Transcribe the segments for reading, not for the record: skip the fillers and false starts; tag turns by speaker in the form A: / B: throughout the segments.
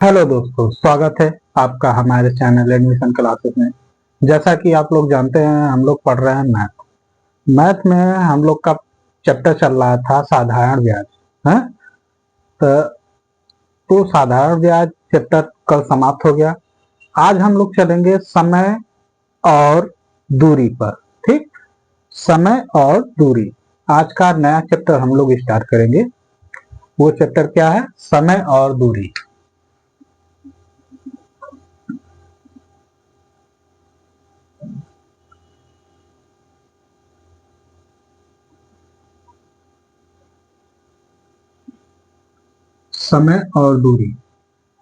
A: Hello दोस्तों, स्वागत है आपका हमारे चैनल एडमिशन क्लासेस में। जैसा कि आप लोग जानते हैं, हम लोग पढ़ रहे हैं मैथ में हम लोग का चैप्टर चल रहा था साधारण ब्याज है। तो, साधारण ब्याज चैप्टर कल समाप्त हो गया। आज हम लोग चलेंगे समय और दूरी पर। ठीक, समय और दूरी आज का नया चैप्टर हम लोग स्टार्ट करेंगे। वो चैप्टर क्या है? समय और दूरी। समय और दूरी,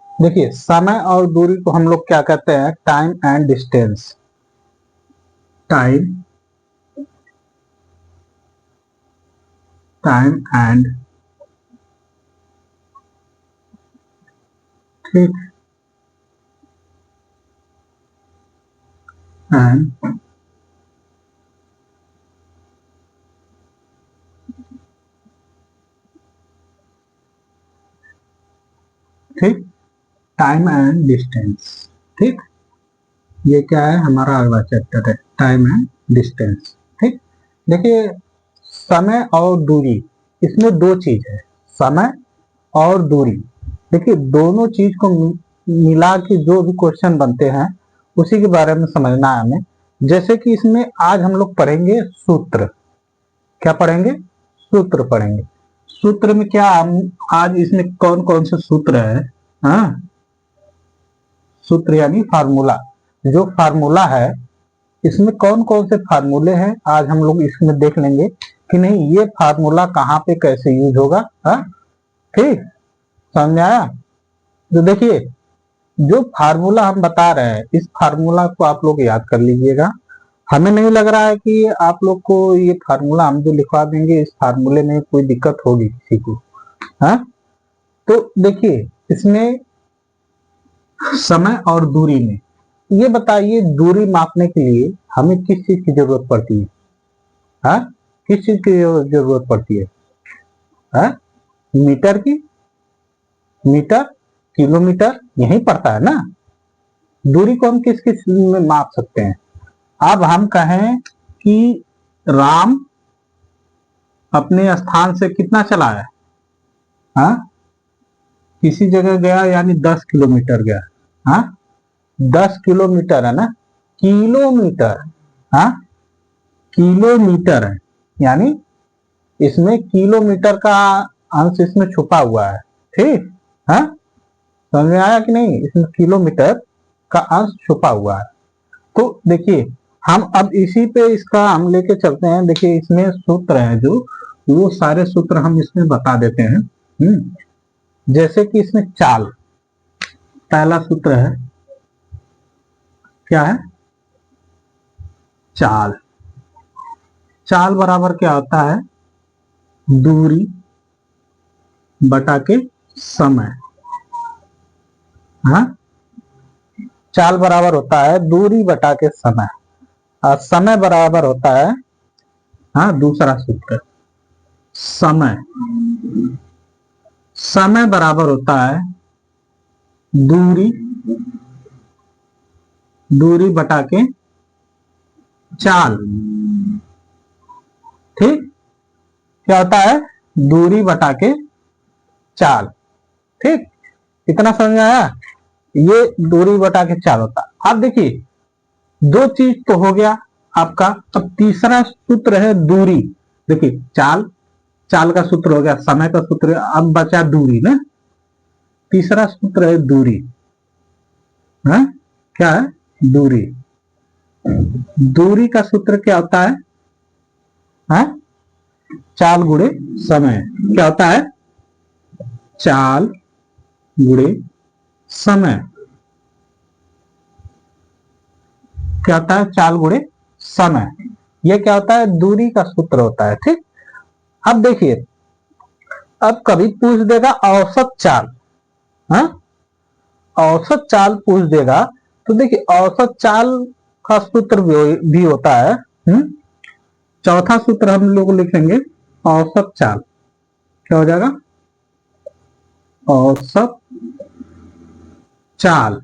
A: देखिए समय और दूरी को हम लोग क्या कहते हैं? Time and distance. Time time and, ठीक, एंड ठीक, टाइम एंड डिस्टेंस। ठीक, ये क्या है? हमारा अगला चैप्टर है टाइम एंड डिस्टेंस। ठीक, देखिए समय और दूरी, इसमें दो चीज है, समय और दूरी। देखिए दोनों चीज को मिला के जो भी क्वेश्चन बनते हैं उसी के बारे में समझना है हमें। जैसे कि इसमें आज हम लोग पढ़ेंगे सूत्र। क्या पढ़ेंगे? सूत्र पढ़ेंगे। सूत्र में क्या हम आज इसमें कौन कौन से सूत्र है? हाँ, सूत्र यानी फार्मूला। जो फार्मूला है इसमें कौन कौन से फार्मूले हैं आज हम लोग इसमें देख लेंगे कि नहीं ये फार्मूला कहाँ पे कैसे यूज होगा। हाँ, ठीक, समझ में आया? तो देखिए जो फार्मूला हम बता रहे हैं इस फार्मूला को आप लोग याद कर लीजिएगा। हमें नहीं लग रहा है कि आप लोग को ये फार्मूला हम जो लिखवा देंगे इस फार्मूले में कोई दिक्कत होगी किसी को। हाँ, तो देखिए इसमें समय और दूरी में ये बताइए, दूरी मापने के लिए हमें किस चीज की जरूरत पड़ती है? हाँ, किस चीज की जरूरत पड़ती है? हाँ, मीटर की, मीटर, किलोमीटर यही पड़ता है ना। दूरी को हम किस किस में माप सकते हैं? अब हम कहें कि राम अपने स्थान से कितना चला है? हाँ, किसी जगह गया यानी 10 किलोमीटर गया। हाँ, 10 किलोमीटर है ना, किलोमीटर। हाँ, किलोमीटर है, यानी इसमें किलोमीटर का अंश इसमें छुपा हुआ है। ठीक, हाँ, समझ में आया कि नहीं? इसमें किलोमीटर का अंश छुपा हुआ है। तो देखिए हम अब इसी पे इसका हम लेके चलते हैं। देखिए इसमें सूत्र है जो, वो सारे सूत्र हम इसमें बता देते हैं। जैसे कि इसमें चाल, पहला सूत्र है, क्या है? चाल। चाल बराबर क्या होता है? दूरी बटा के समय। हाँ, चाल बराबर होता है दूरी बटा के समय, और समय बराबर होता है, हाँ, दूसरा सूत्र, समय। समय बराबर होता है दूरी, दूरी बटा के चाल। ठीक, क्या होता है? दूरी बटा के चाल। ठीक, इतना समझ में आया? ये दूरी बटा के चाल होता है। अब देखिए दो चीज तो हो गया आपका। अब तीसरा सूत्र है दूरी। देखिए चाल, चाल का सूत्र हो गया, समय का सूत्र, अब बचा दूरी ना। तीसरा सूत्र है दूरी। है, क्या है? दूरी। दूरी का सूत्र क्या होता है? है? चाल गुणे समय। क्या होता है? चाल गुणे समय। क्या होता है? चाल गुणे समय। यह क्या होता है? दूरी का सूत्र होता है। ठीक, अब देखिए, अब कभी पूछ देगा औसत चाल। हाँ, औसत चाल पूछ देगा तो देखिए औसत चाल का सूत्र भी होता है। चौथा सूत्र हम लोग लिखेंगे औसत चाल। क्या हो जाएगा? औसत चाल।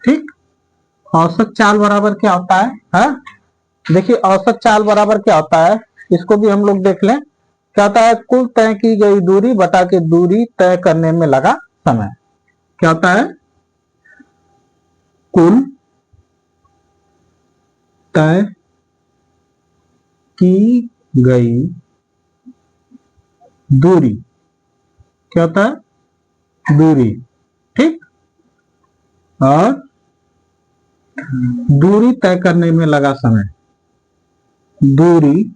A: ठीक, औसत चाल बराबर क्या होता है? हाँ, देखिए औसत चाल बराबर क्या होता है, इसको भी हम लोग देख लें। क्या होता है? कुल तय की गई दूरी बटा के दूरी तय करने में लगा समय। क्या होता है? कुल तय की गई दूरी, क्या होता है? दूरी। ठीक, और दूरी तय करने में लगा समय। दूरी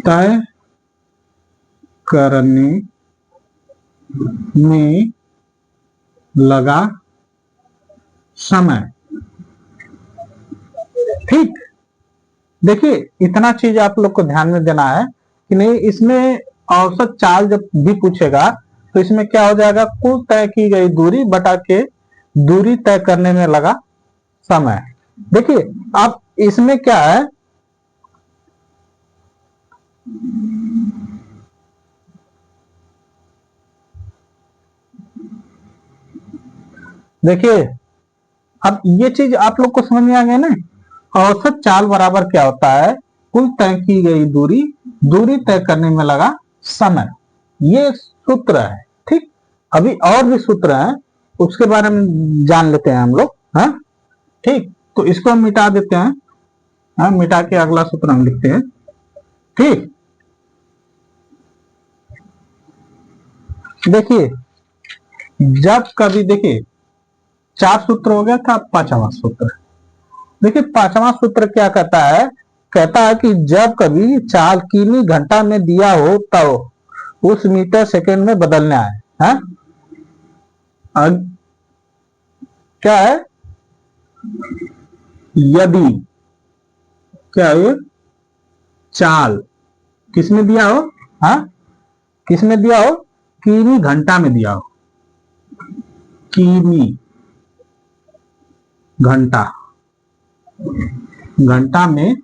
A: तय करने में लगा समय। ठीक, देखिए इतना चीज आप लोग को ध्यान में देना है कि नहीं, इसमें औसत चाल जब भी पूछेगा तो इसमें क्या हो जाएगा? कुल तय की गई दूरी बटा के दूरी तय करने में लगा समय। देखिए अब इसमें क्या है, देखिए अब ये चीज आप लोग को समझ में आ गया ना। औसत चाल बराबर क्या होता है? कुल तय की गई दूरी, दूरी तय करने में लगा समय। ये सूत्र है। ठीक, अभी और भी सूत्र है, उसके बारे में जान लेते हैं हम लोग। हाँ, ठीक, तो इसको हम मिटा देते हैं। हाँ, मिटा के अगला सूत्र हम लिखते हैं। ठीक, देखिए जब कभी, देखिए 4 सूत्र हो गया था, 5वां सूत्र। देखिए 5वां सूत्र क्या कहता है? कहता है कि जब कभी चाल किमी घंटा में दिया हो तो उस मीटर सेकंड में बदलना है। हाँ? क्या है? यदि, क्या है? चाल किसमें दिया हो? हाँ, किसमें दिया हो? किमी घंटा में दिया हो। किमी घंटा, घंटा में,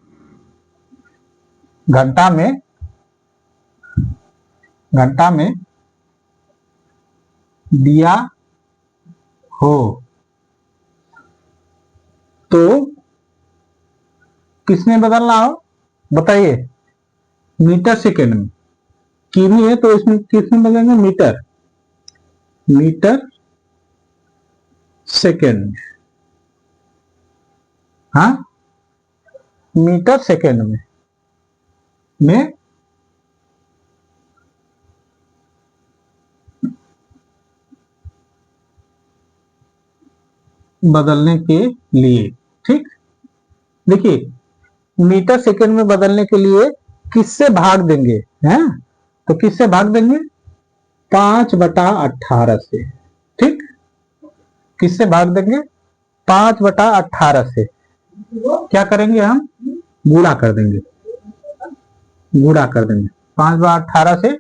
A: घंटा में, घंटा में दिया हो तो किसमें बदलना हो? बताइए। मीटर सेकेंड में। किमी है तो इसमें किसमें बदलेंगे? Meter, meter second. हाँ, मीटर सेकेंड में बदलने के लिए। ठीक, देखिए मीटर सेकेंड में बदलने के लिए किससे भाग देंगे? हैं, तो किससे भाग देंगे? 5/18 से। ठीक, किससे भाग देंगे? 5/18 से। क्या करेंगे हम? गुणा कर देंगे, गुणा कर देंगे। 5/18 से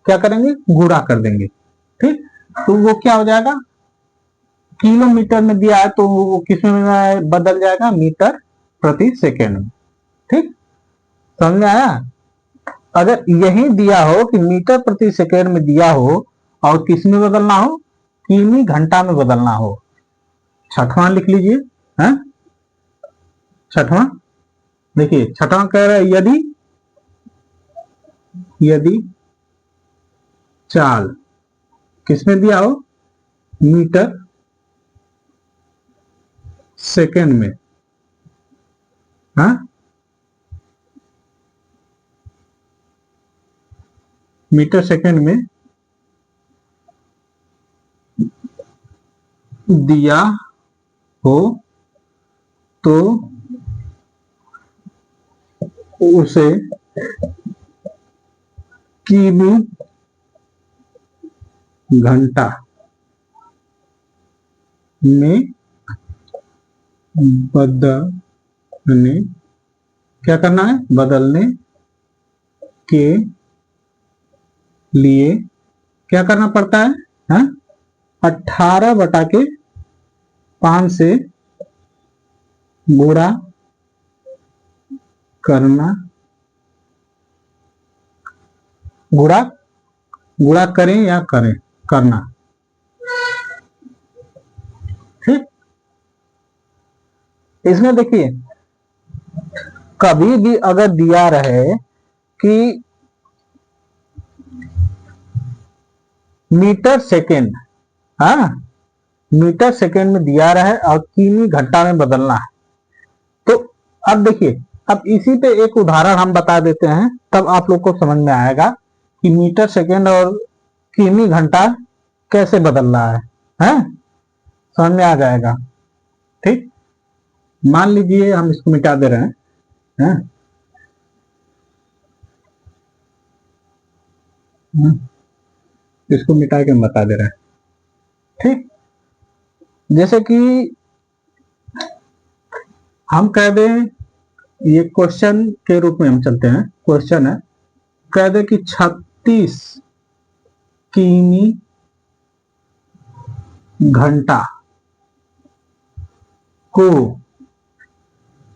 A: क्या करेंगे? गुणा कर देंगे। ठीक, तो वो क्या हो जाएगा? किलोमीटर में दिया है तो वो किस में बदल जाएगा? मीटर प्रति सेकेंड में। ठीक, समझ में आया? अगर यही दिया हो कि मीटर प्रति सेकेंड में दिया हो और किस में बदलना हो? किमी घंटा में बदलना हो। छठवां लिख लीजिए। है, छठवां देखिए, छठवां कह रहा है यदि, यदि चाल किसमें दिया हो? मीटर सेकेंड में। हाँ, मीटर सेकेंड में दिया हो तो उसे किमी घंटा में बदलने, क्या करना है? बदलने के लिए क्या करना पड़ता है? हाँ? 18/5 से गुणा करना, गुणा, गुणा करें या करें, करना। इसमें देखिए कभी भी अगर दिया रहे कि मीटर सेकेंड, हाँ मीटर सेकेंड में दिया रहे और किमी घंटा में बदलना है, तो अब देखिए अब इसी पे एक उदाहरण हम बता देते हैं, तब आप लोग को समझ में आएगा कि मीटर सेकेंड और किमी घंटा कैसे बदल रहा है? समझ में आ जाएगा। ठीक, मान लीजिए हम इसको मिटा दे रहे हैं, इसको मिटा के हम बता दे रहे हैं। ठीक, जैसे कि हम कह दें, ये क्वेश्चन के रूप में हम चलते हैं, क्वेश्चन है कह दे कि 36 किमी घंटा को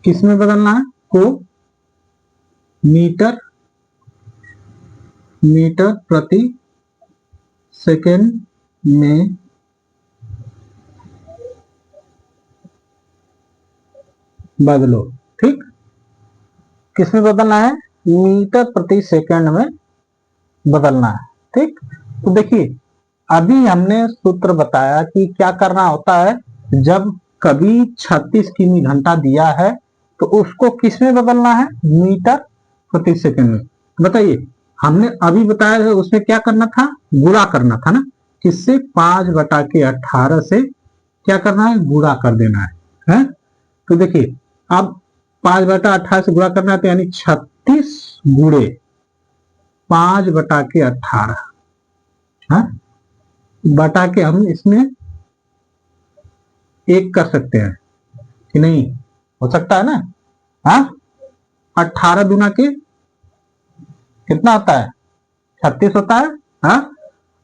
A: किस में बदलना है? को मीटर प्रति सेकेंड में बदलो। ठीक, किस में बदलना है? मीटर प्रति सेकंड में बदलना है। ठीक, तो देखिए अभी हमने सूत्र बताया कि क्या करना होता है, जब कभी 36 किमी घंटा दिया है तो उसको किस में बदलना है? मीटर प्रति सेकंड में। बताइए, हमने अभी बताया है उसमें क्या करना था? गुणा करना था ना, किससे? 5/18 से क्या करना है? गुणा कर देना है? तो देखिए अब 5/18 से गुणा करना है, तो यानी 36 गुणे 5/18 बटा के हम इसमें एक कर सकते हैं कि नहीं? हो सकता है ना? 18 दूना के कितना होता है? 36 होता है।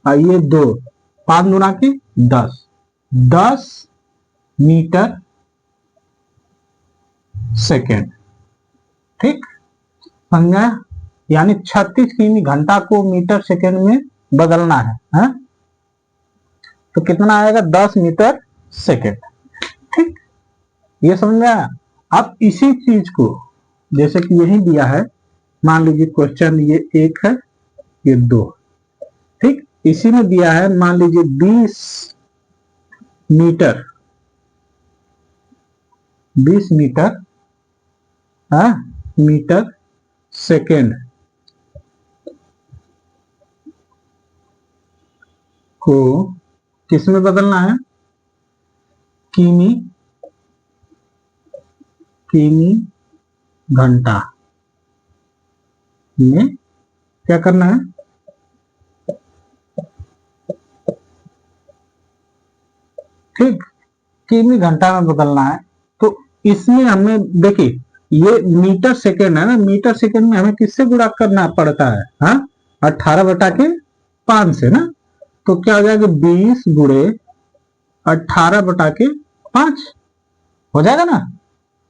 A: और ये 2, 5 दूना के 10 मीटर सेकेंड। ठीक, समझा? यानी 36 किमी घंटा को मीटर सेकेंड में बदलना है, तो कितना आएगा? 10 मीटर सेकेंड। ठीक, ये समझ में आया? अब इसी चीज को जैसे कि यही दिया है, मान लीजिए क्वेश्चन ये 1 है, ये 2, ठीक, इसी में दिया है मान लीजिए 20 मीटर 20 मीटर मीटर सेकेंड को किस में बदलना है? किमी घंटा में क्या करना है? ठीक, किमी घंटा में बदलना है। तो इसमें हमें देखिए ये मीटर सेकेंड है ना, मीटर सेकेंड में हमें किससे गुणा करना पड़ता है? 18/5 से ना, तो क्या हो जाएगा? 20 गुणे 18/5 हो जाएगा ना?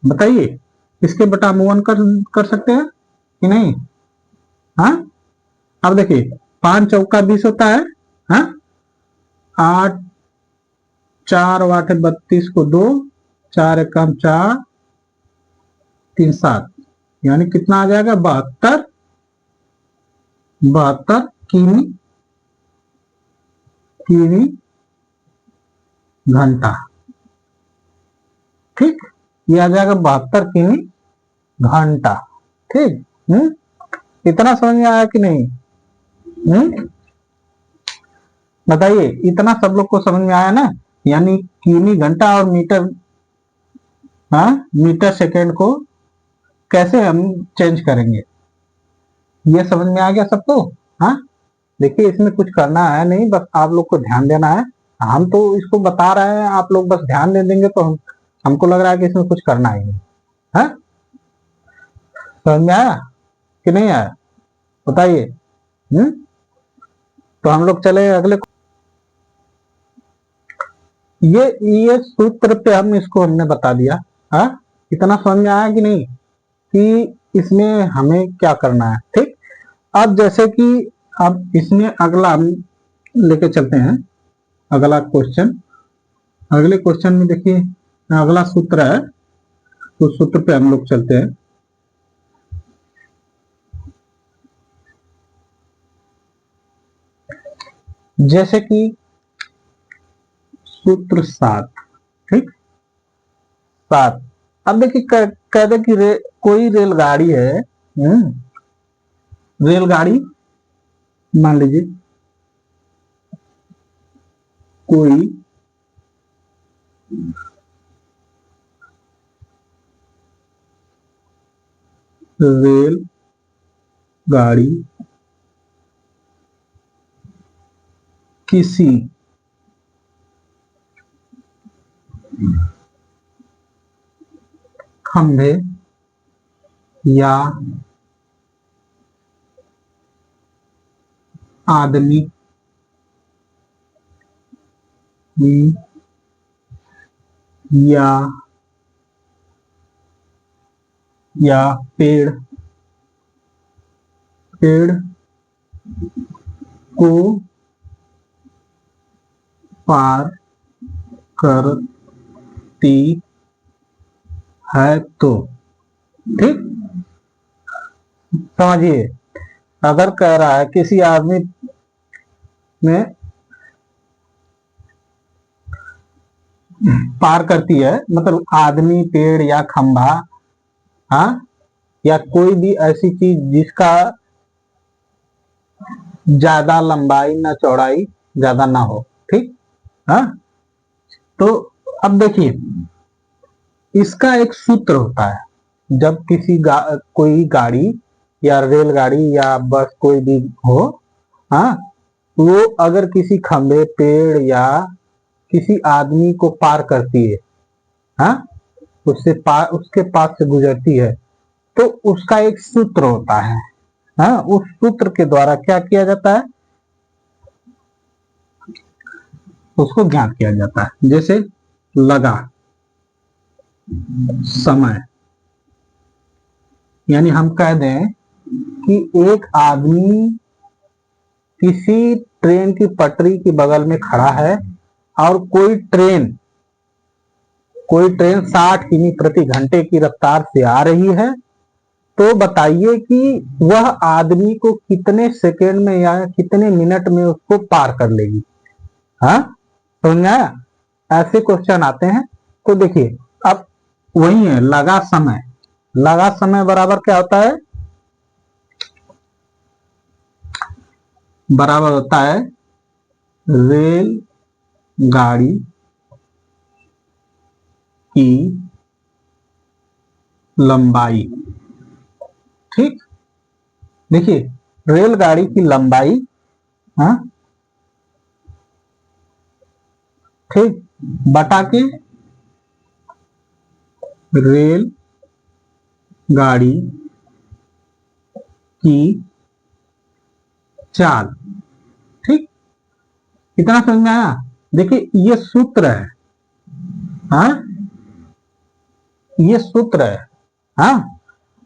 A: बताइए, इसके बटा मुवन कर सकते हैं कि नहीं? अब देखिए 5 चौका 20 होता है, 8 4 8 32 को 2 4 एकम 4 3 7, यानी कितना आ जाएगा? 72 किमी घंटा। ठीक, ये आ जाएगा 72 किमी घंटा। ठीक, इतना समझ में आया कि नहीं? बताइए, इतना सब लोग को समझ में आया ना? यानी किमी घंटा और मीटर सेकेंड को कैसे हम चेंज करेंगे, ये समझ में आ गया सबको? देखिए इसमें कुछ करना है नहीं, बस आप लोग को ध्यान देना है। हम तो इसको बता रहे हैं, आप लोग बस ध्यान दे देंगे तो हमको लग रहा है कि इसमें कुछ करना ही नहीं है। समझ में आया कि नहीं आया? बताइए। तो हम लोग चले अगले। ये सूत्र पे हमने बता दिया। इतना समझ में आया कि नहीं कि इसमें हमें क्या करना है? ठीक, अब जैसे कि अब इसमें अगला हम लेके चलते हैं, अगला क्वेश्चन। अगले क्वेश्चन में देखिए अगला सूत्र है उस सूत्र पे हम लोग चलते हैं। जैसे कि सूत्र 7, ठीक, 7। अब देखिए कह दे कि कोई रेलगाड़ी है, रेलगाड़ी मान लीजिए कोई रेल गाड़ी किसी खंभे या आदमी या पेड़ को पार करती है तो, ठीक, समझिए। अगर कह रहा है किसी आदमी में पार करती है, मतलब आदमी, पेड़ या खंभा, हाँ, या कोई भी ऐसी चीज जिसका ज्यादा लंबाई ना चौड़ाई ज्यादा ना हो, ठीक, हाँ। तो अब देखिए इसका एक सूत्र होता है। जब किसी कोई गाड़ी या रेलगाड़ी या बस कोई भी हो, हाँ, वो अगर किसी खंभे, पेड़ या किसी आदमी को पार करती है, हाँ, उसके पास से गुजरती है, तो उसका एक सूत्र होता है। हाँ, उस सूत्र के द्वारा क्या किया जाता है, उसको ज्ञात किया जाता है। जैसे लगा समय, यानी हम कह दें कि एक आदमी किसी ट्रेन की पटरी के बगल में खड़ा है और कोई ट्रेन 60 किमी प्रति घंटे की रफ्तार से आ रही है, तो बताइए कि वह आदमी को कितने सेकेंड में या कितने मिनट में उसको पार कर लेगी। हाँ, समझ में आया? ऐसे क्वेश्चन आते हैं। तो देखिए अब वही है, लगा समय बराबर क्या होता है, बराबर होता है रेल गाड़ी की लंबाई, ठीक। देखिए रेलगाड़ी की लंबाई, हाँ, ठीक, बटा के रेल गाड़ी की चाल, ठीक, इतना समझ में आया? देखिए ये सूत्र है, हाँ, ये सूत्र है, हाँ।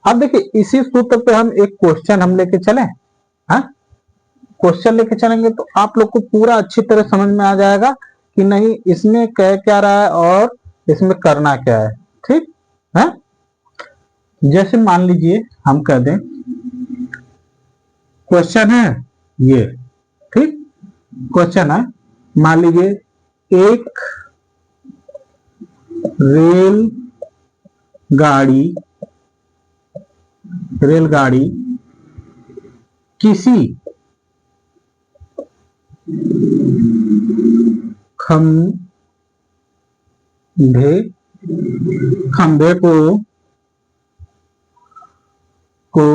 A: अब देखिए इसी सूत्र पे हम एक क्वेश्चन हम लेके चले, हाँ, क्वेश्चन लेके चलेंगे तो आप लोग को पूरा अच्छी तरह समझ में आ जाएगा कि नहीं इसमें कह क्या रहा है और इसमें करना क्या है, ठीक है। जैसे मान लीजिए हम कह दें क्वेश्चन है ये, ठीक, क्वेश्चन है, मान लीजिए एक रेलगाड़ी किसी खंभे खंभे को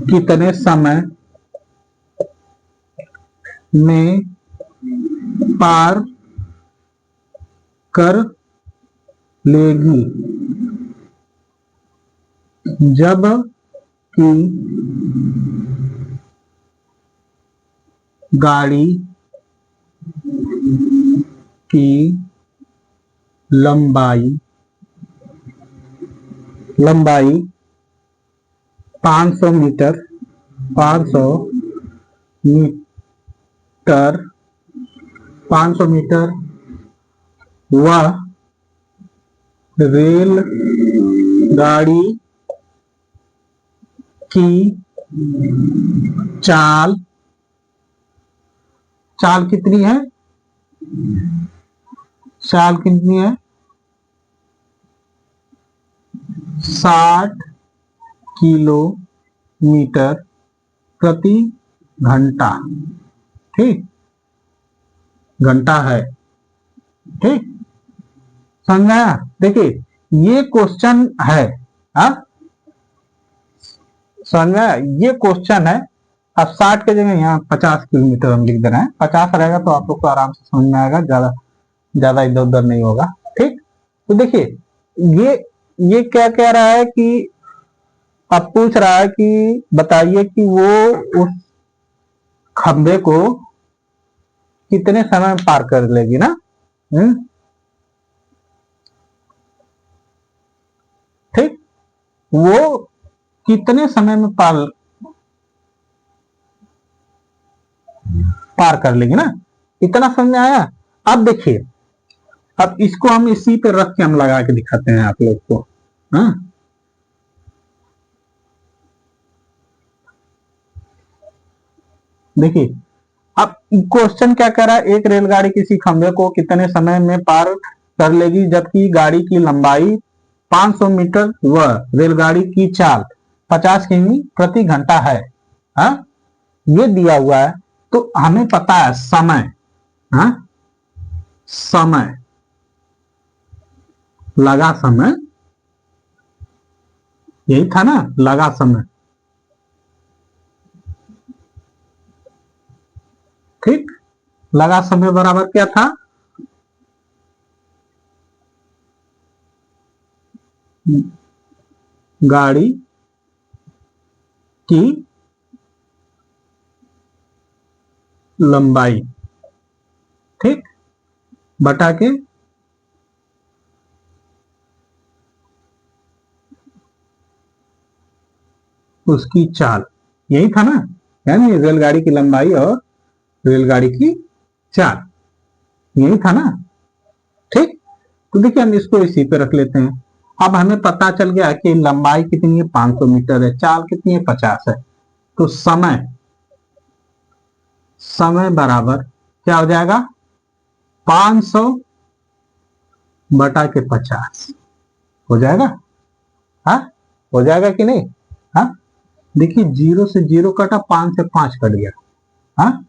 A: कितने समय में पार कर लेगी, जब कि गाड़ी की लंबाई 500 मीटर 500 मीटर वह रेल गाड़ी की चाल चाल कितनी है? चाल कितनी है? 60 किलोमीटर प्रति घंटा। ठीक, घंटा है। ठीक, समझ आया? देखिए ये क्वेश्चन है, समझ में आया? ये क्वेश्चन है। अब 60 के जगह यहाँ 50 किलोमीटर हम लिख दे रहे हैं। 50 रहेगा तो आप लोग को आराम से समझ में आएगा, ज्यादा ज्यादा इधर उधर नहीं होगा। ठीक, तो देखिए ये क्या कह रहा है कि अब पूछ रहा है कि बताइए कि वो उस खंबे को कितने समय में पार कर लेगी ना। ठीक, वो कितने समय में पार कर लेगी ना, इतना समझ में आया? अब देखिए, अब इसको हम इसी पे रख के हम लगा के दिखाते हैं आप लोग को। हाँ, देखिए अब क्वेश्चन क्या कह रहा है, एक रेलगाड़ी किसी खंभे को कितने समय में पार कर लेगी जबकि गाड़ी की लंबाई 500 मीटर व रेलगाड़ी की चाल 50 किमी प्रति घंटा है। हाँ, ये दिया हुआ है तो हमें पता है समय। हाँ, समय, लगा समय, यही था ना, लगा समय। ठीक, लगा समय बराबर क्या था? गाड़ी की लंबाई, ठीक, बटा के उसकी चाल, यही था ना, यानी रेलगाड़ी की लंबाई और रेलगाड़ी की चाल, यही था ना। ठीक, तो देखिए हम इसको इसी पे रख लेते हैं। अब हमें पता चल गया कि लंबाई कितनी है, 500 मीटर है, चाल कितनी है, 50 है। तो समय, समय बराबर क्या हो जाएगा? 500 बटा के 50 हो जाएगा। हाँ, हो जाएगा कि नहीं? हाँ, देखिए 0 से 0 कटा, 5 से 5 कट गया। हाँ,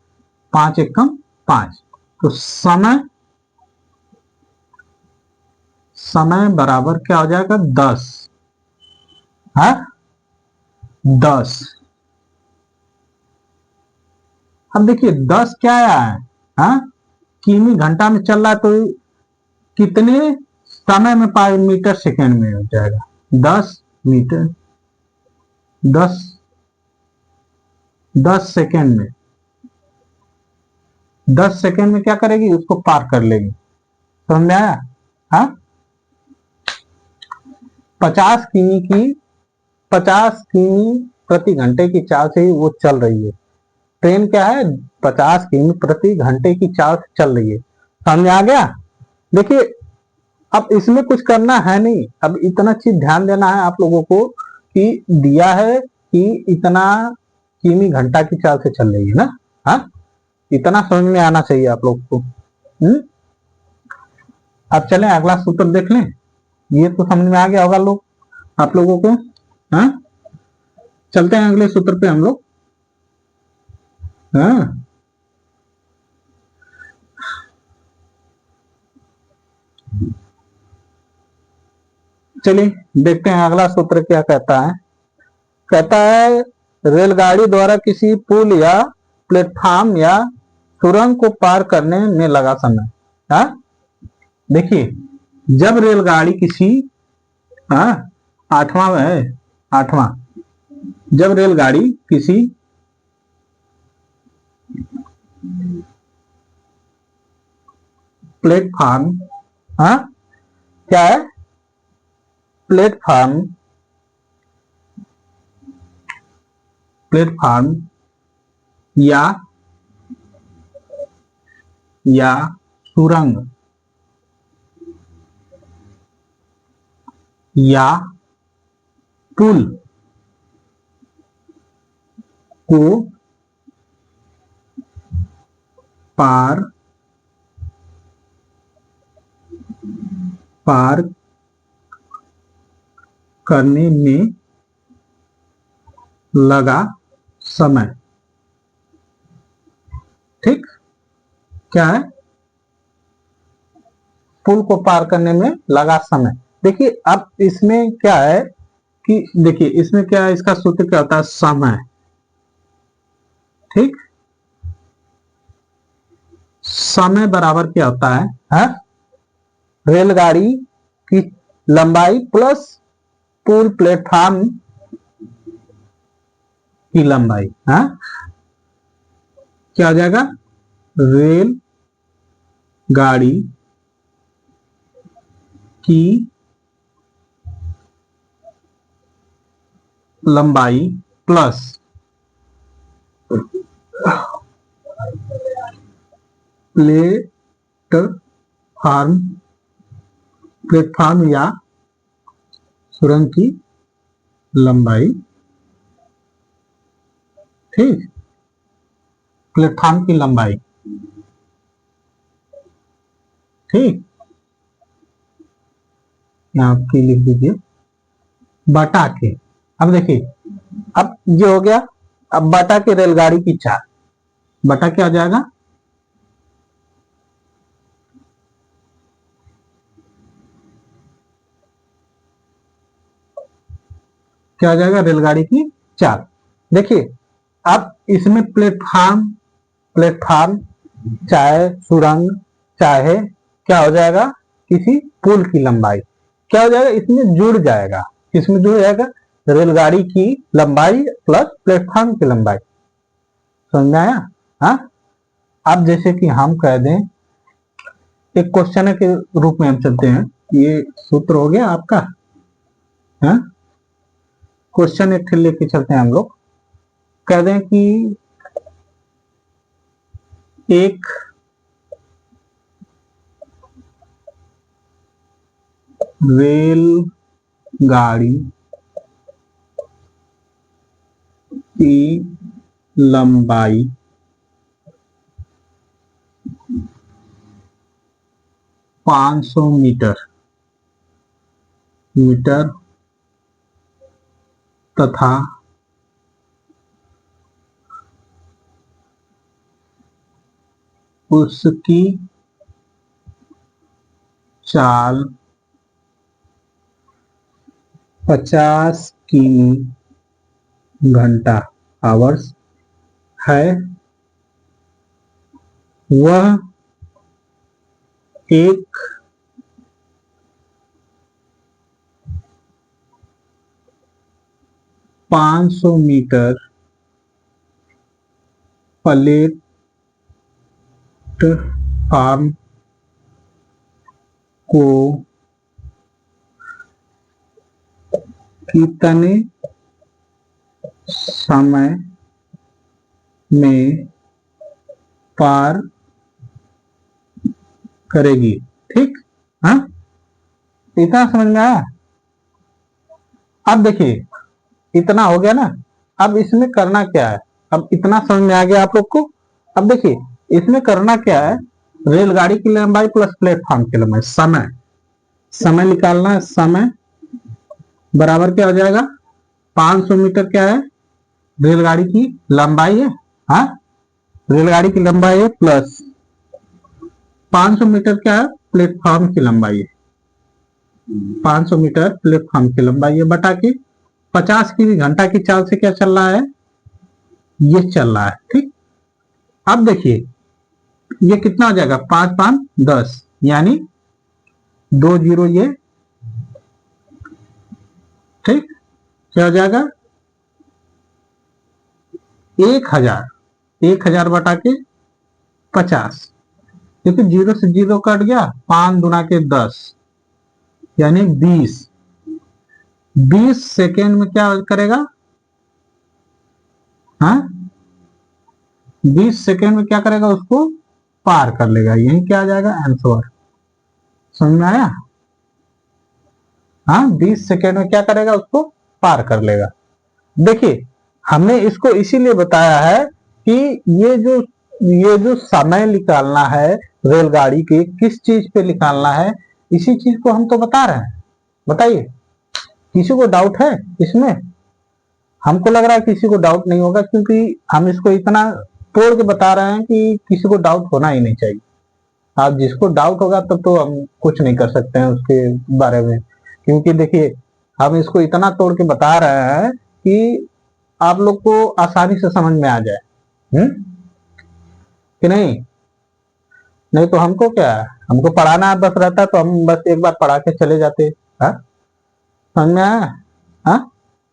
A: 5 एक कम 5, तो समय, समय बराबर क्या हो जाएगा? 10। हाँ, 10। अब देखिए 10 क्या आया है? हाँ, किमी घंटा में चल रहा है तो कितने समय में पाए, मीटर सेकेंड में हो जाएगा। 10 मीटर, 10 10 सेकेंड में, 10 सेकेंड में क्या करेगी? उसको पार कर लेगी। समझ में आया? हाँ, 50 किमी की 50 किमी प्रति घंटे की चाल से ही वो चल रही है। ट्रेन क्या है? 50 किमी प्रति घंटे की चाल से चल रही है। समझ आ गया? देखिए अब इसमें कुछ करना है नहीं, अब इतना चीज ध्यान देना है आप लोगों को कि दिया है कि इतना किमी घंटा की चाल से चल रही है ना। हाँ, इतना समझ में आना चाहिए आप लोग को। अब चलें अगला सूत्र देख लें। ये तो समझ में आ गया होगा लोग, आप लोगों को। हाँ, चलते हैं अगले सूत्र पे हम लोग। हाँ, चलिए देखते हैं अगला सूत्र क्या कहता है। कहता है रेलगाड़ी द्वारा किसी पुल या प्लेटफॉर्म या सुरंग को पार करने में लगा समय। हाँ, देखिए जब रेलगाड़ी किसी, हाँ, 8वां है, 8वां, जब रेलगाड़ी किसी प्लेटफॉर्म, हाँ, क्या है? प्लेटफॉर्म, प्लेटफॉर्म या या सुरंग या पुल को पार करने में लगा समय। ठीक, क्या है? पुल को पार करने में लगा समय। देखिए अब इसमें क्या है कि देखिए इसमें क्या है, इसका सूत्र क्या होता है? समय। ठीक, समय बराबर क्या होता है? रेलगाड़ी की लंबाई प्लस पुल प्लेटफॉर्म की लंबाई। क्या हो जाएगा? रेल गाड़ी की लंबाई प्लस प्लेटफॉर्म या सुरंग की लंबाई। ठीक, प्लेटफॉर्म की लंबाई। ठीक, यहाँ आपकी लिख दीजिए बटा के। अब देखिए, अब ये हो गया। अब बटा के रेलगाड़ी की चाल, बटा क्या हो जाएगा? क्या हो जाएगा? रेलगाड़ी की चाल। देखिए अब इसमें प्लेटफॉर्म चाहे सुरंग चाहे क्या हो जाएगा? किसी पुल की लंबाई क्या हो जाएगा? इसमें जुड़ जाएगा। इसमें जुड़ जाएगा रेलगाड़ी की लंबाई प्लस प्लेटफॉर्म की लंबाई। समझ में आया? अब जैसे कि हम कह दें, एक क्वेश्चन के रूप में हम चलते हैं। ये सूत्र हो गया आपका। क्वेश्चन एक लेके चलते हैं हम लोग। कह दें कि एक रेलगाड़ी की लंबाई 500 मीटर तथा उसकी चाल 50 किमी घंटा आवर्स है। वह एक ,500 मीटर प्लेटफॉर्म को कितने समय में पार करेगी। ठीक, इतना समझ में आया? अब देखिए इतना हो गया ना। अब इसमें करना क्या है? अब इतना समझ में आ गया आप लोग को। अब देखिए इसमें करना क्या है? रेलगाड़ी की लंबाई प्लस प्लेटफॉर्म की लंबाई। समय निकालना है। समय बराबर क्या हो जाएगा? 500 मीटर क्या है? रेलगाड़ी की लंबाई है। रेलगाड़ी की लंबाई है प्लस 500 मीटर क्या है? प्लेटफॉर्म की लंबाई है। 500 मीटर प्लेटफॉर्म की लंबाई है बटा के 50 की घंटा की चाल से क्या चल रहा है? ये चल रहा है। ठीक, अब देखिए ये कितना हो जाएगा? 5 5 10 यानी 2 0 ये। ठीक, क्या हो जाएगा? 1000 बटा के 50 क्योंकि 0 से 0 कट गया। 5 दुना के 10 यानी 20 सेकेंड में क्या करेगा? 20 सेकेंड में क्या करेगा? उसको पार कर लेगा, यही क्या आ जाएगा आंसर। समझ में आया? हाँ, 20 सेकेंड में क्या करेगा, उसको पार कर लेगा। देखिए हमने इसको इसीलिए बताया है कि ये जो समय निकालना है रेलगाड़ी के, किस चीज पे निकालना है, इसी चीज को हम तो बता रहे हैं। बताइए, किसी को डाउट है इसमें? हमको लग रहा है किसी को डाउट नहीं होगा, क्योंकि हम इसको इतना तोड़ के बता रहे हैं कि किसी को डाउट होना ही नहीं चाहिए। आप जिसको डाउट होगा तब तो हम कुछ नहीं कर सकते हैं उसके बारे में, क्योंकि देखिए हम इसको इतना तोड़ के बता रहे हैं कि आप लोग को आसानी से समझ में आ जाए। कि नहीं? नहीं तो हमको क्या है, हमको पढ़ाना बस रहता तो हम बस एक बार पढ़ा के चले जाते। हाँ, समझ में आया? हाँ,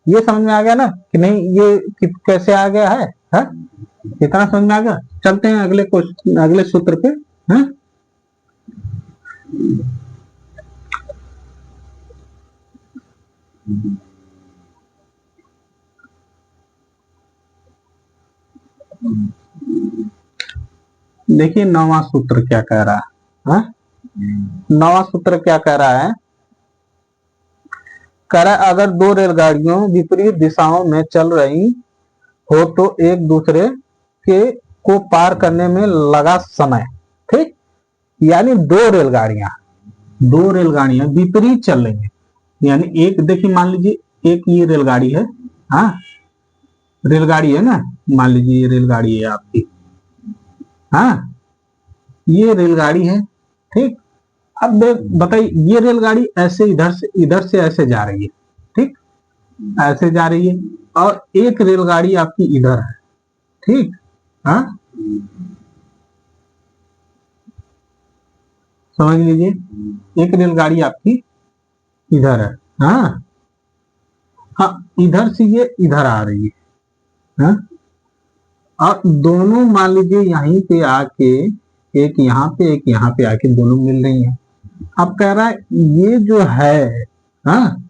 A: ये समझ में आ गया ना कि नहीं, ये कैसे आ गया है? हाँ, इतना समझ में आ गया। चलते हैं अगले क्वेश्चन, अगले सूत्र पे। हाँ, देखिए नौवां सूत्र क्या कह रहा है। हाँ? नौवां सूत्र क्या कह रहा है? कह रहा है अगर दो रेलगाड़ियों विपरीत दिशाओं में चल रही हो तो एक दूसरे के को पार करने में लगा समय, ठीक, यानी दो रेलगाड़ियां विपरीत चल रही है, यानी एक, देखिए मान लीजिए एक ये रेलगाड़ी है। हाँ, रेलगाड़ी है ना, मान लीजिए ये रेलगाड़ी है आपकी। हाँ, ये रेलगाड़ी है, ठीक। अब बताइए, ये रेलगाड़ी ऐसे इधर से ऐसे जा रही है, ठीक, ऐसे जा रही है, और एक रेलगाड़ी आपकी इधर है, ठीक। हाँ, समझ लीजिए एक रेलगाड़ी आपकी इधर है। हाँ, हाँ, इधर से ये इधर आ रही है। हाँ, और दोनों मान लीजिए यहीं पे आके, एक यहाँ पे एक यहाँ पे आके दोनों मिल रही हैं। अब कह रहा है ये जो है, हाँ,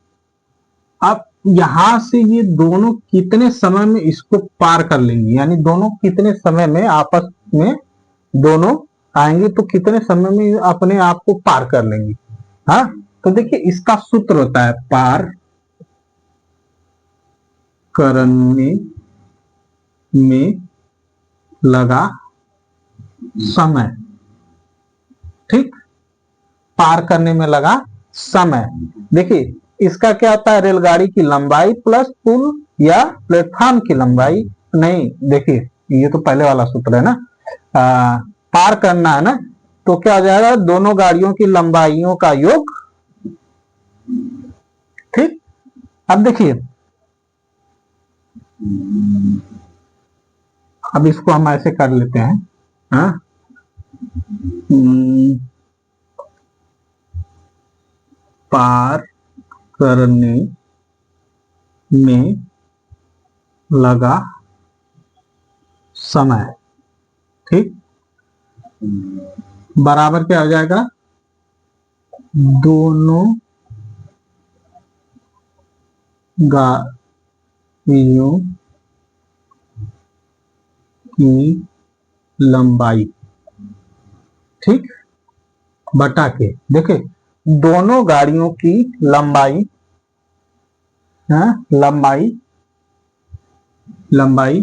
A: अब यहां से ये दोनों कितने समय में इसको पार कर लेंगी, यानी दोनों कितने समय में आपस में दोनों आएंगे, तो कितने समय में अपने आप को पार कर लेंगी। हाँ, तो देखिए इसका सूत्र होता है पार करने में लगा समय, ठीक, पार करने में लगा समय। देखिए इसका क्या होता है, रेलगाड़ी की लंबाई प्लस पुल या प्लेटफॉर्म की लंबाई। नहीं, देखिए ये तो पहले वाला सूत्र है ना, पार करना है ना, तो क्या हो जाएगा, दोनों गाड़ियों की लंबाइयों का योग, ठीक। अब देखिए, अब इसको हम ऐसे कर लेते हैं। हाँ, पार करने में लगा समय, ठीक, बराबर क्या हो जाएगा, दोनों गाड़ियों की लंबाई, ठीक, बटा के, देखिए दोनों गाड़ियों की लंबाई, हाँ, लंबाई लंबाई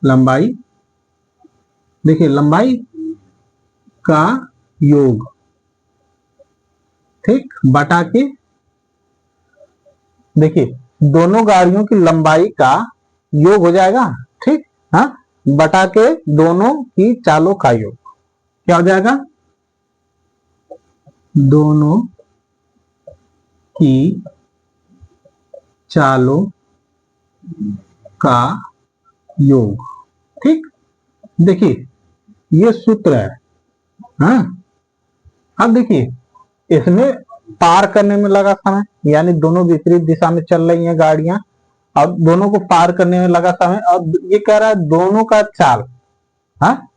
A: लंबाई, देखिए लंबाई का योग, ठीक, बटा के, देखिए दोनों गाड़ियों की लंबाई का योग हो जाएगा, ठीक। हाँ, बटा के दोनों की चालों का योग, क्या हो जाएगा, दोनों की चालों का योग, ठीक। देखिए ये सूत्र है। हाँ, अब देखिए इसमें पार करने में लगा समय, यानी दोनों विपरीत दिशा में चल रही हैं गाड़ियां, अब दोनों को पार करने में लगा समय। अब ये कह रहा है दोनों का चाल, हाँ,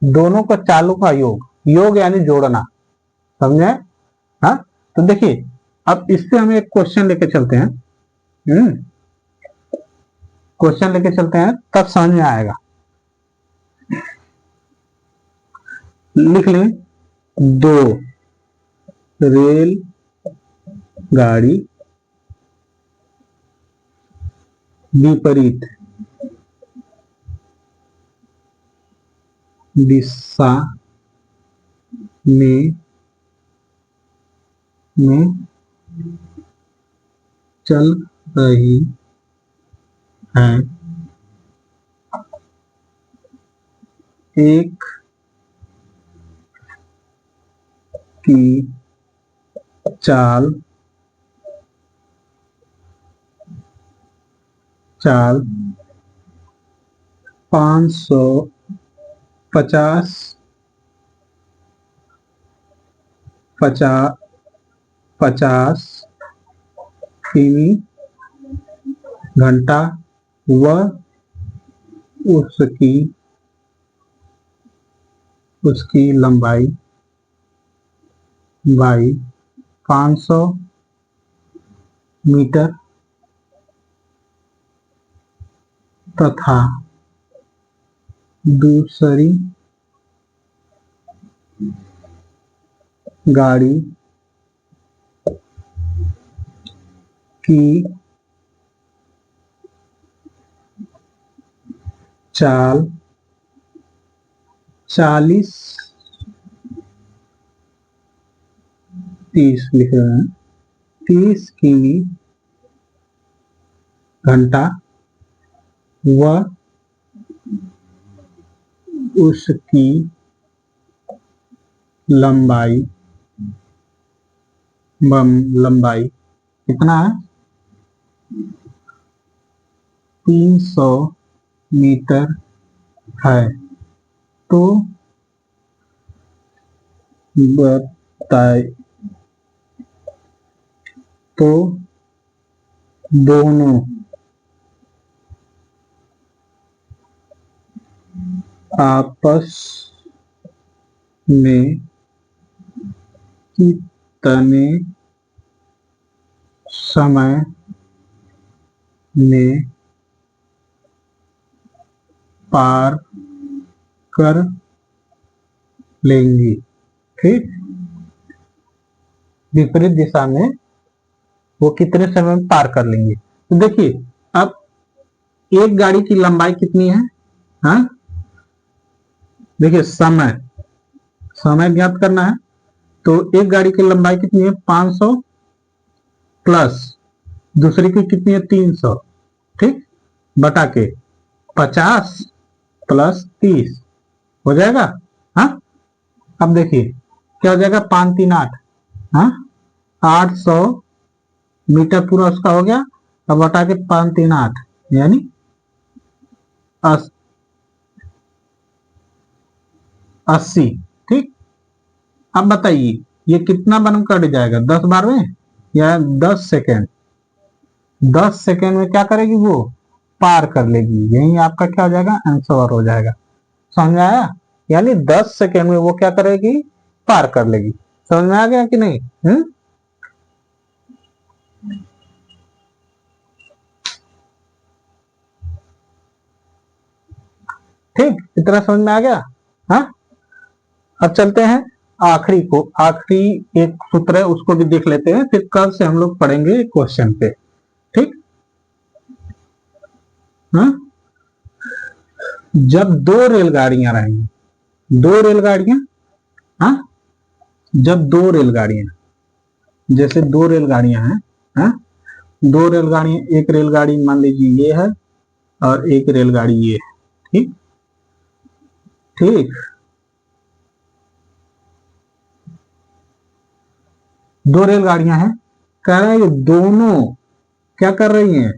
A: दोनों का चालों का योग, योग यानी जोड़ना, समझे? हाँ, तो देखिए अब इससे हम एक क्वेश्चन लेके चलते हैं। क्वेश्चन लेके चलते हैं तब समझ में आएगा। लिख लें, दो रेल गाड़ी विपरीत दिशा में चल रही है। एक की चाल 550 किमी घंटा व उसकी लंबाई 500 मीटर तथा दूसरी गाड़ी की चाल 30 लिख रहे हैं, 30 किमी घंटा व उसकी लंबाई कितना है? 300 मीटर है। तो बताइए, तो दोनों आपस में कितने समय में पार कर लेंगी? ठीक, विपरीत दिशा में वो कितने समय में पार कर लेंगे। तो देखिए, अब एक गाड़ी की लंबाई कितनी है? हाँ, देखिए समय ज्ञात करना है। तो एक गाड़ी की लंबाई कितनी है? 500 प्लस दूसरी की कितनी है? 300, ठीक, बटा के 50 प्लस 30 हो जाएगा। हाँ, अब देखिए क्या हो जाएगा, 5 3 8, हाँ 800 मीटर पूरा उसका हो गया। अब बटा के 5 3 8 यानी 80, ठीक। अब बताइए ये कितना बन कट जाएगा? 10 बार में या 10 सेकेंड? 10 सेकेंड में क्या करेगी वो? पार कर लेगी। यही आपका क्या हो जाएगा? आंसर हो जाएगा। समझ में आया? यानी 10 सेकेंड में वो क्या करेगी? पार कर लेगी। समझ में आ गया कि नहीं? ठीक, इतना समझ में आ गया? हाँ, अब चलते हैं आखिरी एक सूत्र है उसको भी देख लेते हैं, फिर कल से हम लोग पढ़ेंगे क्वेश्चन पे। ठीक, हाँ, जब दो रेलगाड़ियां रहेंगी, दो रेलगाड़ियां, हाँ, जब दो रेलगाड़ियां, जैसे दो रेलगाड़ियां हैं, हाँ, दो रेलगाड़ियां, एक रेलगाड़ी मान लीजिए ये है और एक रेलगाड़ी ये है। ठीक ठीक, दो रेलगाड़ियां हैं, कह रहे हैं ये दोनों क्या कर रही हैं?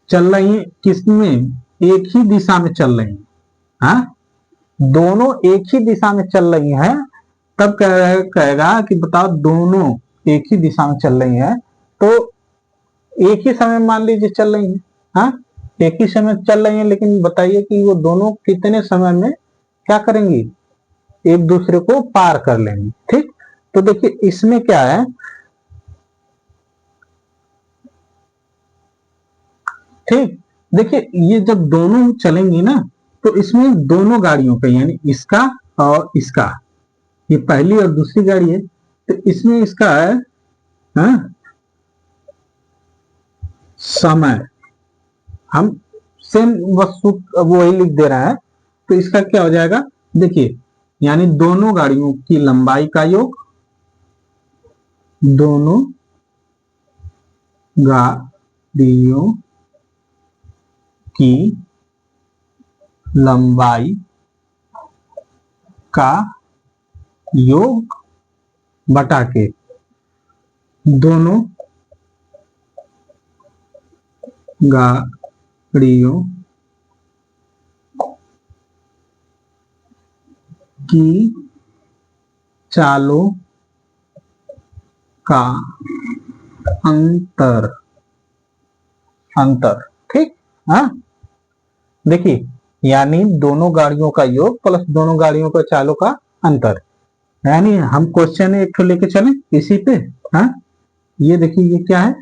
A: चल रही हैं किसमें? एक ही दिशा में चल रही हैं। हाँ, दोनों एक ही दिशा में चल रही हैं। तब कहेगा कि बताओ दोनों एक ही दिशा में चल रही हैं, तो एक ही समय मान लीजिए चल रही हैं। हाँ, एक ही समय चल रही हैं, लेकिन बताइए कि वो दोनों कितने समय में क्या करेंगी? एक दूसरे को पार कर लेंगी। ठीक, तो देखिए इसमें क्या है, ठीक, देखिए ये जब दोनों चलेंगी ना, तो इसमें दोनों गाड़ियों का यानी इसका और इसका, ये पहली और दूसरी गाड़ी है, तो इसमें इसका है, हाँ, समय। हम सेम वस्तु वही लिख दे रहा है, तो इसका क्या हो जाएगा, देखिए, यानी दोनों गाड़ियों की लंबाई का योग, दोनों गाड़ियों की लंबाई का योग बटा के दोनों गाड़ियों की चालों का अंतर, अंतर, ठीक। हाँ, देखिए, यानी दोनों गाड़ियों का योग प्लस दोनों गाड़ियों का चालों का अंतर, यानी हम क्वेश्चन एक तो लेके चले इसी पे। हाँ, ये देखिए, ये क्या है,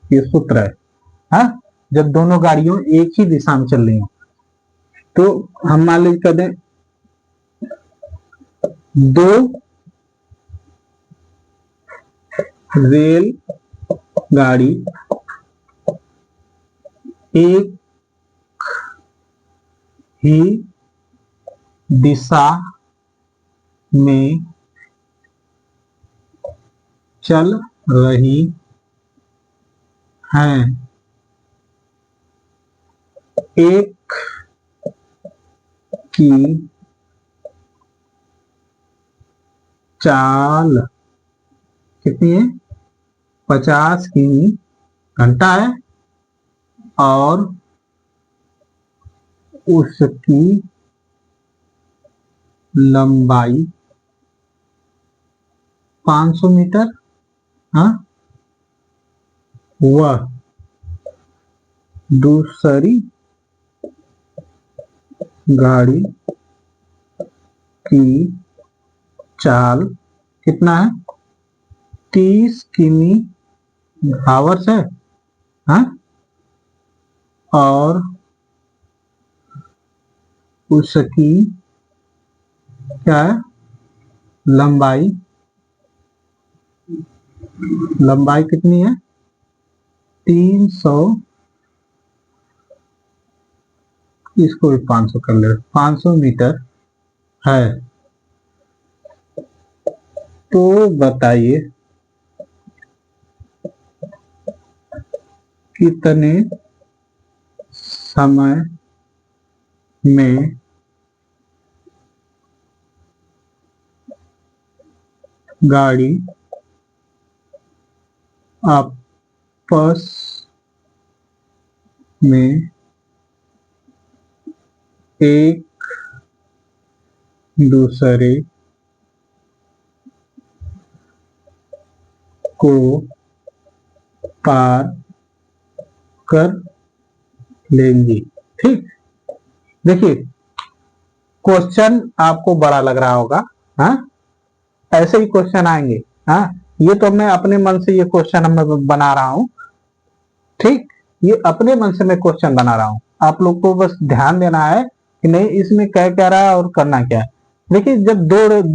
A: ये सूत्र है। हाँ, जब दोनों गाड़ियों एक ही दिशा में चल रही हो, तो हम मान लीजिए कर दें, दो रेल गाड़ी एक ही दिशा में चल रही हैं, एक की चाल कितनी है, 50 किमी घंटा है, और उसकी लंबाई 500 मीटर। हाँ, वह दूसरी गाड़ी की चाल कितना है, 30 किमी आवर्स है। हाँ, और उसकी क्या है, लंबाई, लंबाई कितनी है, 300, इसको भी 500 कर ले, 500 मीटर है। तो बताइए कितने समय में गाड़ी आपस में एक दूसरे को पार कर लेंगी। ठीक, देखिए, क्वेश्चन आपको बड़ा लग रहा होगा। हाँ, ऐसे ही क्वेश्चन आएंगे। हाँ, ये तो मैं अपने मन से ये क्वेश्चन मैं बना रहा हूं। ठीक, ये अपने मन से मैं क्वेश्चन बना रहा हूं, आप लोग को बस ध्यान देना है कि नहीं इसमें कह क्या रहा है और करना क्या है। देखिए, जब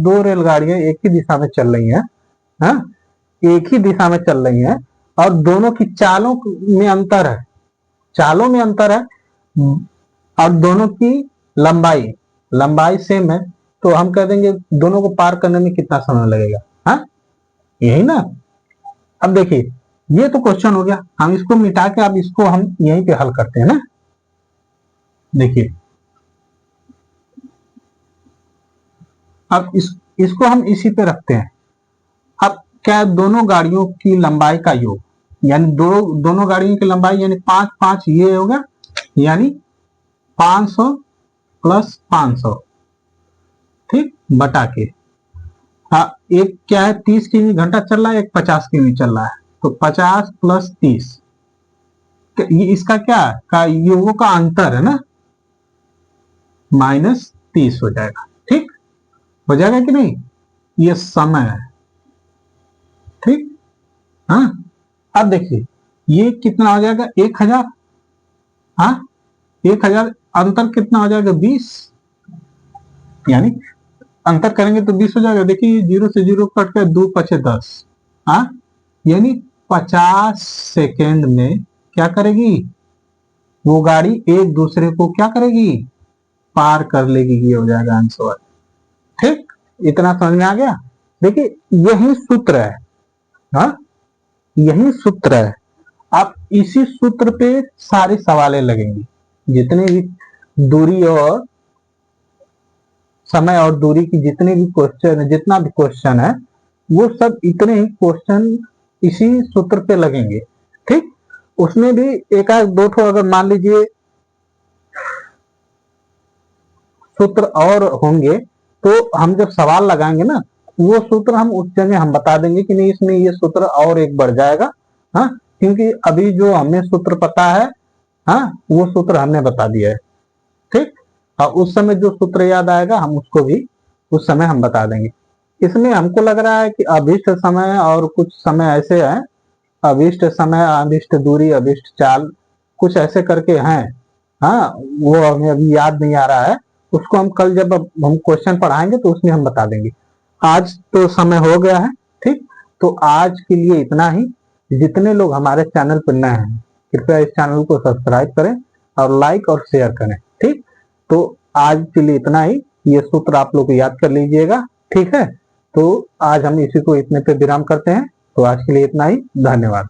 A: दो रेलगाड़ियां एक ही दिशा में चल रही हैं, हाँ, एक ही दिशा में चल रही हैं, और दोनों की चालों में अंतर है, चालों में अंतर है, और दोनों की लंबाई, लंबाई सेम है, तो हम कह देंगे दोनों को पार करने में कितना समय लगेगा। हाँ, यही ना। अब देखिए, ये तो क्वेश्चन हो गया, हम इसको मिटा के अब इसको हम यहीं पे हल करते हैं ना। देखिए, अब इसको हम इसी पे रखते हैं। अब क्या है, दोनों गाड़ियों की लंबाई का योग, यानी दोनों गाड़ियों की लंबाई यानी 5 5 ये होगा, यानी 500 प्लस 500, ठीक, बटा के। हाँ, एक क्या है 30 किमी घंटा चल रहा है, एक 50 किमी चल रहा है, तो 50 प्लस 30, ये इसका क्या है का योगों का अंतर है ना, -30 हो जाएगा। ठीक, हो जाएगा कि नहीं, ये समय है। ठीक, हाँ, अब देखिए ये कितना हो जाएगा, 1000। हाँ, 1000 अंतर कितना हो जाएगा, 20, यानी अंतर करेंगे तो 20 हो जाएगा। देखिए 0 से 0 कट कर 2 पचे 10, हाँ, यानी 50 सेकेंड में क्या करेगी वो गाड़ी, एक दूसरे को क्या करेगी, पार कर लेगी। ये हो जाएगा आंसर। ठीक, इतना समझ में आ गया। देखिए यही सूत्र है, हाँ, यही सूत्र है। आप इसी सूत्र पे सारे सवालें लगेंगी। जितने भी दूरी और समय और दूरी की जितने भी क्वेश्चन है, जितना भी क्वेश्चन है, वो सब इतने ही क्वेश्चन इसी सूत्र पे लगेंगे। ठीक, उसमें भी एक आध दो ठो अगर मान लीजिए सूत्र और होंगे तो हम जब सवाल लगाएंगे ना, वो सूत्र हम उस जगह हम बता देंगे कि नहीं इसमें ये सूत्र और एक बढ़ जाएगा, हाँ, क्योंकि अभी जो हमें सूत्र पता है, हाँ, वो सूत्र हमने बता दिया है। ठीक, और उस समय जो सूत्र याद आएगा हम उसको भी उस समय हम बता देंगे। इसमें हमको लग रहा है कि अभिष्ट समय और कुछ समय ऐसे है, अभिष्ट समय, अभिष्ट दूरी, अभिष्ट चाल, कुछ ऐसे करके हैं, हाँ, वो हमें अभी याद नहीं आ रहा है। उसको हम कल जब हम क्वेश्चन पढ़ाएंगे तो उसमें हम बता देंगे। आज तो समय हो गया है। ठीक, तो आज के लिए इतना ही। जितने लोग हमारे चैनल पर नए हैं कृपया इस चैनल को सब्सक्राइब करें और लाइक और शेयर करें। ठीक, तो आज के लिए इतना ही। ये सूत्र आप लोग याद कर लीजिएगा। ठीक है, तो आज हम इसी को इतने पे विराम करते हैं। तो आज के लिए इतना ही, धन्यवाद।